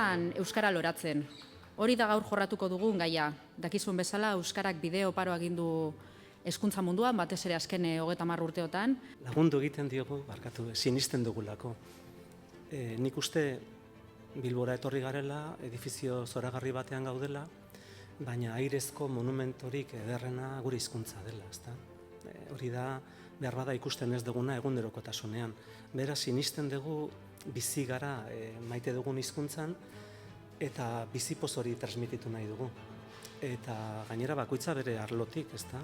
bideoan euskara loratzen. Hori da gaur jorratuko dugun gaia. Dakizun bezala, euskarak bideo paro agindu hezkuntza munduan, batez ere azken 30 urteotan. Lagundu egiten diogu, barkatu, sinisten dugulako. Nik uste Bilbora etorri garela, edifizio zoragarri batean gaudela, baina airezko monumentorik ederrena gure hizkuntza dela, ezta? Hori da, behar bada ikusten ez duguna egunerokotasunean. Beraz, sinisten dugu bizi gara maite dugun hizkuntzan eta bizipoz hori transmititu nahi dugu. Eta gainera bakoitza bere arlotik, ezta?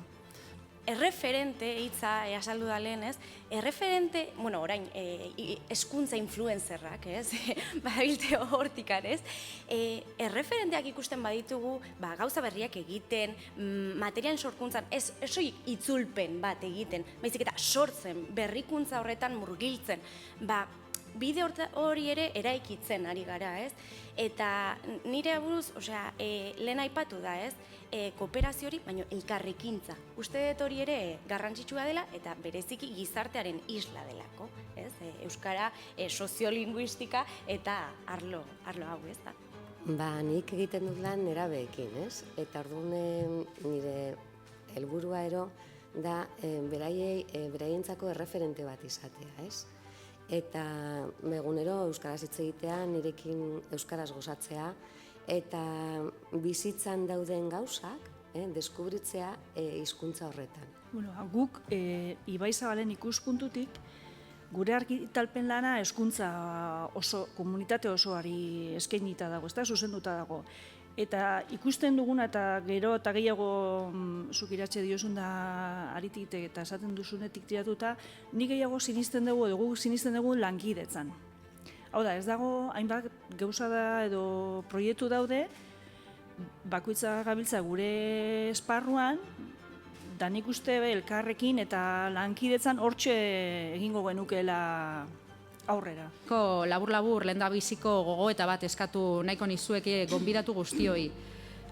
Erreferente hitza azaldu da lehen, ez? Erreferente, bueno, orain, hezkuntza influencerrak, ez? Badabilte hortikan, ez? Erreferenteak ikusten baditugu, gauza berriak egiten, materialen sorkuntzan, ez soilik itzulpen bat egiten, baizik eta sortzen, berrikuntza horretan murgiltzen, bide hori ere eraikitzen ari gara, ez? Eta nire aburuz, lehen aipatu da, ez? Kooperazio hori, baina elkarrekintza. Uste dut hori ere garrantzitsua dela eta bereziki gizartearen isla delako, ez? Euskara, soziolinguistika eta arlo hau, ez da? Nik egiten dut lan nerabeekin, ez? Eta orduan nire helburua ero da beraientzako erreferente bat izatea, ez? Eta egunero euskaraz hitz egitea, nirekin euskaraz gozatzea, eta bizitzan dauden gauzak, deskubritzea hizkuntza horretan. Guk Ibaizabalen ikuspuntutik, gure argitalpen lana hezkuntza komunitate osoari eskainita dago, ezta, zuzenduta dago. Eta ikusten duguna eta gero eta gehiago zuk iratxe diozun da aritik eta esaten duzunetik tiratuta, nik gehiago sinisten dugu lankidetzan. Hau da, ez dago hainbat gauza da edo proiektu daude, bakoitza gabiltza gure esparruan, da nik uste elkarrekin eta lankidetzan hortxe egingo genukeela aurrera. Labur-labur, lehendabiziko gogoeta bat eskatu nahiko nizueke gonbidatu guztioi.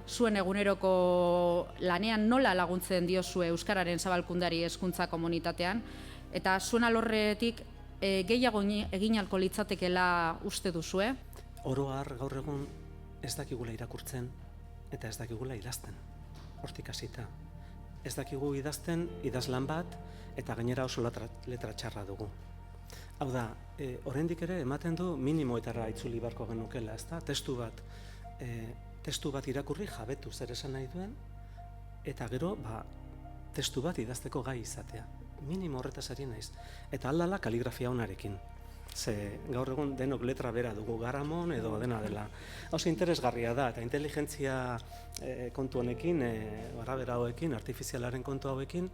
Zuen eguneroko lanean nola laguntzen diozue euskararen zabalkundari hezkuntza komunitatean, eta zuen alorretik gehiago egin ahalko litzatekeela uste duzue? Oro har gaur egun ez dakigula irakurtzen eta ez dakigula idazten. Hortik hasita. Ez dakigu idazten, idazlan bat, eta gainera oso letra txarra dugu. Hau da, oraindik ere ematen du minimoetara itzuli beharko genukela, ezta? Testu bat irakurri jabetu zer esan nahi duen, eta gero, testu bat idazteko gai izatea. Minimo horretaz ari naiz. Eta aldala kaligrafia onarekin. Ze gaur egun denok letra bera dugu, garamon edo dena dela. Oso interesgarria da, eta inteligentzia kontu honekin, arabera hauekin, artifizialaren kontu hauekin,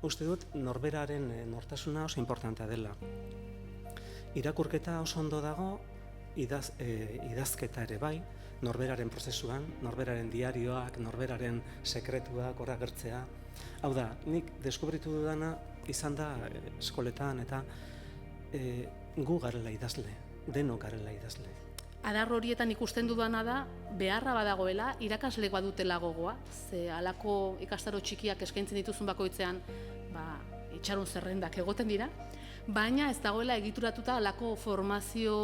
uste dut norberaren nortasuna oso importantea dela. Irakurketa oso ondo dago, idazketa ere bai, norberaren prozesuan, norberaren diarioak, norberaren sekretuak hor agertzea. Hau da, nik deskubritu dudana izan da eskoletan eta gu garela idazle, denok garela idazle. Adar horietan ikusten dudana da, beharra badagoela, irakasleek badutela gogoa, ze halako ikastaro txikiak eskaintzen dituzun bakoitzean, itxaron zerrendak egoten dira, baina ez dagoela egituratuta halako formazio,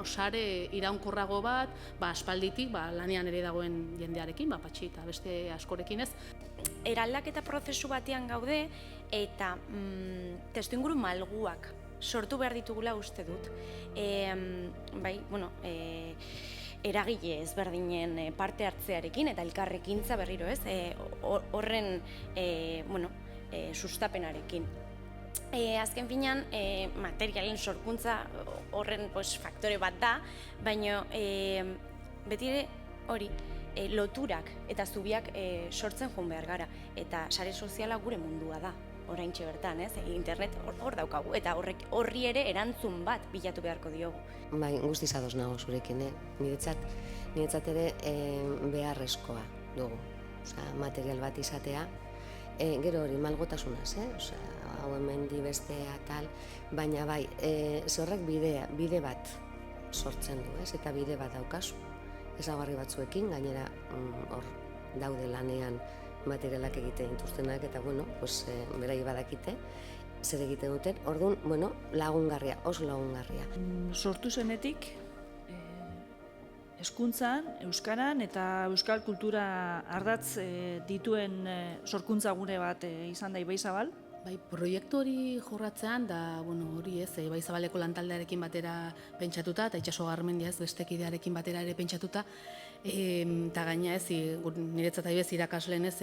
sare iraunkorrago bat, aspalditik lanean ere dagoen jendearekin, Patxi eta beste askorekin ez. Eraldaketa prozesu batean gaude eta testuinguru malguak sortu behar ditugula uste dut. Eragile ezberdinen parte hartzearekin eta elkarrekintza berriro ez, horren sustapenarekin. Azken finean, materialen sorkuntza horren faktore bat da, baina beti ere hori loturak eta zubiak sortzen joan behar gara. Eta sare soziala gure mundua da, oraintxe bertan, internet hor daukagu, eta horri ere erantzun bat bilatu beharko diogu. Guztiz ados nago zurekin, niretzat ere beharrezkoa dugu, material bat izatea. Gero hori, malgotasunaz, hau hemen bestea tal, baina horrek bide bat sortzen du, eta bide bat daukazu. Ezagarri batzuekin, gainera hor daude lanean materialak egiten dituztenak, eta berai badakite, zer egiten duten, orduan, lagungarria, oso lagungarria. Sortu zenetik, hezkuntzan, euskaran eta euskal kultura ardatz dituen sorkuntza gune bat izan da Ibaizabal. Bai, proiektu hori jorratzean, da, hori ez, Ibaizabaleko lantaldearekin batera pentsatuta, eta Itxaso Garmendia ez, bestekidearekin batera ere pentsatuta, eta gaina ez, niretzat adibidez irakasleen ez,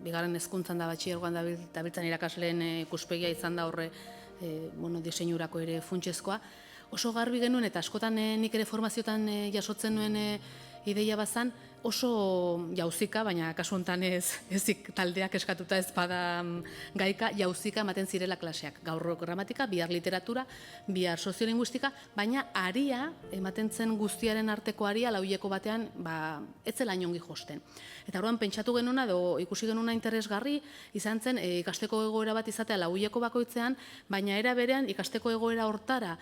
bigarren hezkuntzan da batxilergoan dabiltzan irakasleen ikuspegia izan da horre, diseinurako ere funtsezkoa. Oso garbi genuen, eta askotan nik ere formaziotan jasotzen nuen ideia bazan, oso jauzika, baina kasu honetan ezik taldeak eskatuta ez bada gaika, jauzika ematen zirela klaseak. Gaur gramatika, bihar literatura, bihar soziolinguistika, baina aria, ematen zen guztiaren arteko aria, lauileko batean, ez zela inongi josten. Eta orduan pentsatu genuena, edo ikusi genuena interesgarri, izan zen ikasteko egoera bat izatea lauileko bakoitzean, baina era berean ikasteko egoera hortara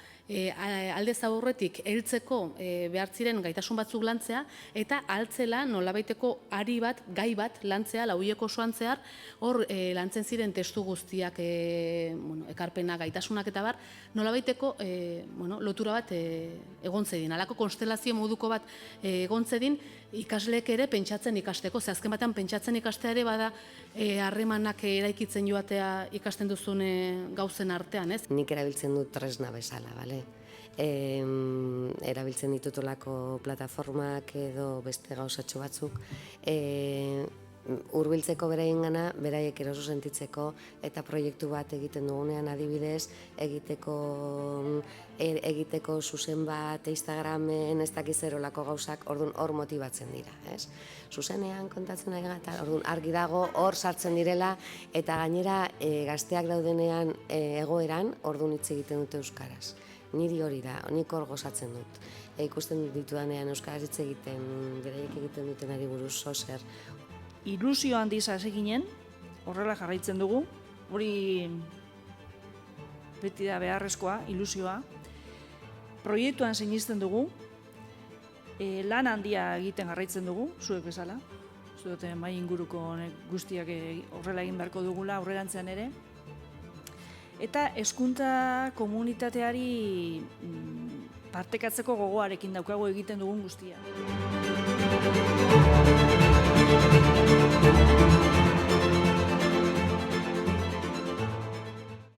aldez aurretik heltzeko behar ziren gaitasun batzuk lantzea, eta altzela nolabaiteko ari bat, gai bat lantzea, lauileko osoan zehar, hor lantzen ziren testu guztiak, ekarpena, gaitasunak eta bar, nolabaiteko lotura bat egon zedin, halako konstelazio moduko bat egon zedin, ikasleek ere pentsatzen ikasteko, ze azken batean pentsatzen ikastea ere bada harremanak eraikitzen joatea ikasten duzun gauzen artean, ez? Nik erabiltzen dut tresna bezala, bale? Erabiltzen ditutolako plataformak edo beste gauzatxo batzuk, hurbiltzeko beraiengana, beraiek eroso sentitzeko, eta proiektu bat egiten dugunean adibidez, egiteko zuzen bat, Instagramen, ez dakiz zerolako gauzak, orduan hor motibatzen dira, ez? Zuzenean kontatzen nahi eta orduan argi dago hor sartzen direla, eta gainera gazteak daudenean egoeran, orduan hitz egiten dute euskaraz. Niri hori da, nik hor gozatzen dut. Ikusten ditudanean euskaraz hitz egiten, beraiek egiten dutenari buruz zozer. Ilusio handiz hasi ginen, horrela jarraitzen dugu, hori beti da beharrezkoa, ilusioa. Proiektuan sinisten dugu, lan handia egiten jarraitzen dugu, zuek bezala. Uste dute mai inguruko guztiak horrela egin beharko dugula aurrerantzean ere. Eta hezkuntza komunitateari partekatzeko gogoarekin daukagu egiten dugun guztia.